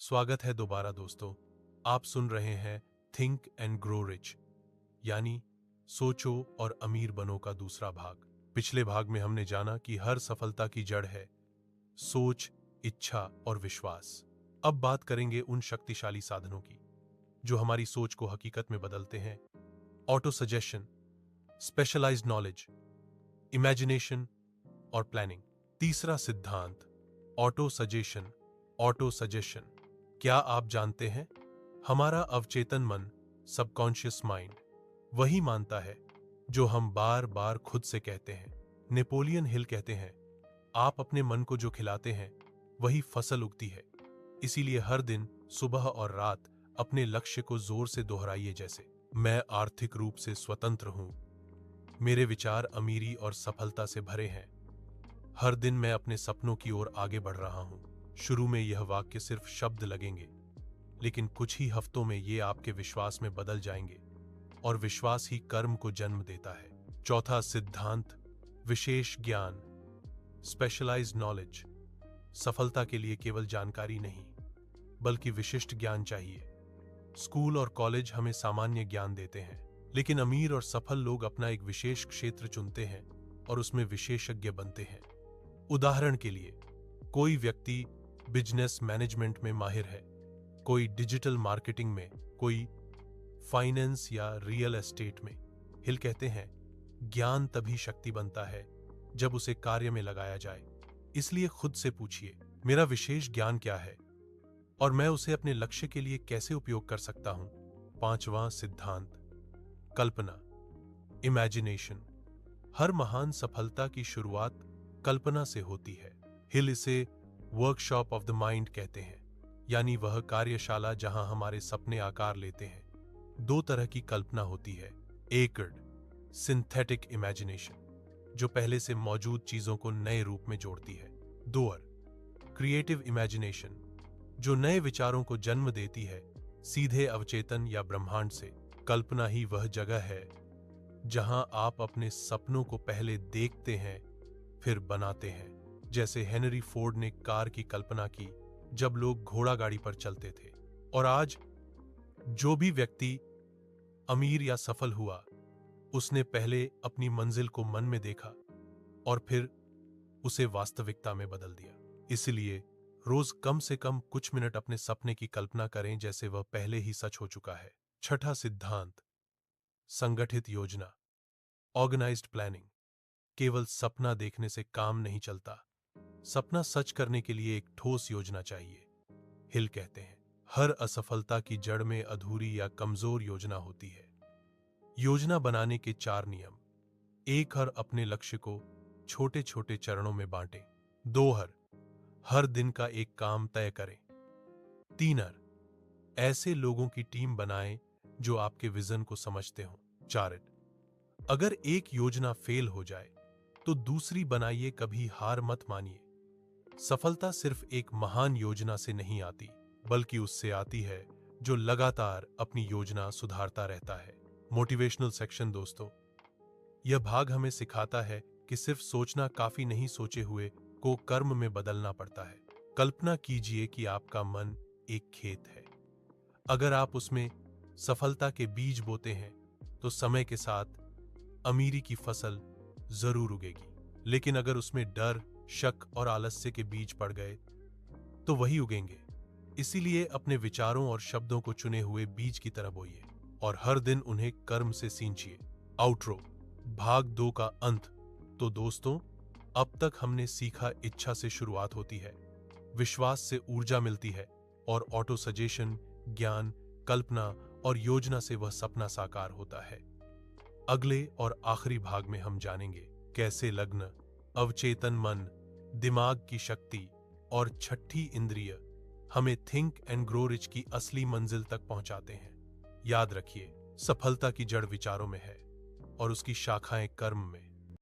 स्वागत है दोबारा दोस्तों। आप सुन रहे हैं थिंक एंड ग्रो रिच, यानी सोचो और अमीर बनो का दूसरा भाग। पिछले भाग में हमने जाना कि हर सफलता की जड़ है सोच, इच्छा और विश्वास। अब बात करेंगे उन शक्तिशाली साधनों की जो हमारी सोच को हकीकत में बदलते हैं। Auto suggestion, specialised knowledge, imagination और प्लानिंग। तीसरा सिद्धांत, ऑटो सजेशन। ऑटो सजेशन, क्या आप जानते हैं हमारा अवचेतन मन, सबकॉन्शियस माइंड, वही मानता है जो हम बार बार खुद से कहते हैं। नेपोलियन हिल कहते हैं, आप अपने मन को जो खिलाते हैं वही फसल उगती है। इसीलिए हर दिन सुबह और रात अपने लक्ष्य को जोर से दोहराइए, जैसे मैं आर्थिक रूप से स्वतंत्र हूं, मेरे विचार अमीरी और सफलता से भरे हैं, हर दिन मैं अपने सपनों की ओर आगे बढ़ रहा हूं। शुरू में यह वाक्य सिर्फ शब्द लगेंगे, लेकिन कुछ ही हफ्तों में ये आपके विश्वास में बदल जाएंगे और विश्वास ही कर्म को जन्म देता है। चौथा सिद्धांत, विशेष ज्ञान, स्पेशलाइज्ड नॉलेज। सफलता के लिए केवल जानकारी नहीं, बल्कि विशिष्ट ज्ञान चाहिए। स्कूल और कॉलेज हमें सामान्य ज्ञान देते हैं, लेकिन अमीर और सफल लोग अपना एक विशेष क्षेत्र चुनते हैं और उसमें विशेषज्ञ बनते हैं। उदाहरण के लिए, कोई व्यक्ति बिजनेस मैनेजमेंट में माहिर है, कोई डिजिटल मार्केटिंग में, कोई फाइनेंस या रियल एस्टेट में। हिल कहते हैं, ज्ञान तभी शक्ति बनता है जब उसे कार्य में लगाया जाए। इसलिए खुद से पूछिए, मेरा विशेष ज्ञान क्या है और मैं उसे अपने लक्ष्य के लिए कैसे उपयोग कर सकता हूं। पांचवां सिद्धांत, कल्पना, इमेजिनेशन। हर महान सफलता की शुरुआत कल्पना से होती है। हिल इसे वर्कशॉप ऑफ द माइंड कहते हैं, यानी वह कार्यशाला जहां हमारे सपने आकार लेते हैं। दो तरह की कल्पना होती है, एकड, सिंथेटिक इमेजिनेशन, जो पहले से मौजूद चीजों को नए रूप में जोड़ती है। दोअर, क्रिएटिव इमेजिनेशन, जो नए विचारों को जन्म देती है, सीधे अवचेतन या ब्रह्मांड से। कल्पना ही वह जगह है जहां आप अपने सपनों को पहले देखते हैं फिर बनाते हैं। जैसे हेनरी फोर्ड ने कार की कल्पना की जब लोग घोड़ा गाड़ी पर चलते थे। और आज जो भी व्यक्ति अमीर या सफल हुआ, उसने पहले अपनी मंजिल को मन में देखा और फिर उसे वास्तविकता में बदल दिया। इसलिए रोज कम से कम कुछ मिनट अपने सपने की कल्पना करें जैसे वह पहले ही सच हो चुका है। छठा सिद्धांत, संगठित योजना, ऑर्गेनाइज्ड प्लानिंग। केवल सपना देखने से काम नहीं चलता, सपना सच करने के लिए एक ठोस योजना चाहिए। हिल कहते हैं, हर असफलता की जड़ में अधूरी या कमजोर योजना होती है। योजना बनाने के 4 नियम। 1, अपने लक्ष्य को छोटे छोटे चरणों में बांटें। 2, हर दिन का एक काम तय करें। 3, ऐसे लोगों की टीम बनाएं जो आपके विजन को समझते हों। 4, अगर एक योजना फेल हो जाए तो दूसरी बनाइए, कभी हार मत मानिए। सफलता सिर्फ एक महान योजना से नहीं आती, बल्कि उससे आती है जो लगातार अपनी योजना सुधारता रहता है। मोटिवेशनल सेक्शन दोस्तों, यह भाग हमें सिखाता है कि सिर्फ सोचना काफी नहीं, सोचे हुए को कर्म में बदलना पड़ता है। कल्पना कीजिए कि आपका मन एक खेत है। अगर आप उसमें सफलता के बीज बोते हैं तो समय के साथ अमीरी की फसल जरूर उगेगी। लेकिन अगर उसमें डर, शक और आलस्य के बीज पड़ गए तो वही उगेंगे। इसीलिए अपने विचारों और शब्दों को चुने हुए बीज की तरह बोइए और हर दिन उन्हें कर्म से सींचिए। आउटरो, भाग 2 का अंत। तो दोस्तों, अब तक हमने सीखा, इच्छा से शुरुआत होती है, विश्वास से ऊर्जा मिलती है और ऑटो सजेशन, ज्ञान, कल्पना और योजना से वह सपना साकार होता है। अगले और आखिरी भाग में हम जानेंगे कैसे लग्न, अवचेतन मन, दिमाग की शक्ति और छठी इंद्रिय हमें थिंक एंड ग्रो रिच की असली मंजिल तक पहुंचाते हैं। याद रखिए, सफलता की जड़ विचारों में है और उसकी शाखाएं कर्म में।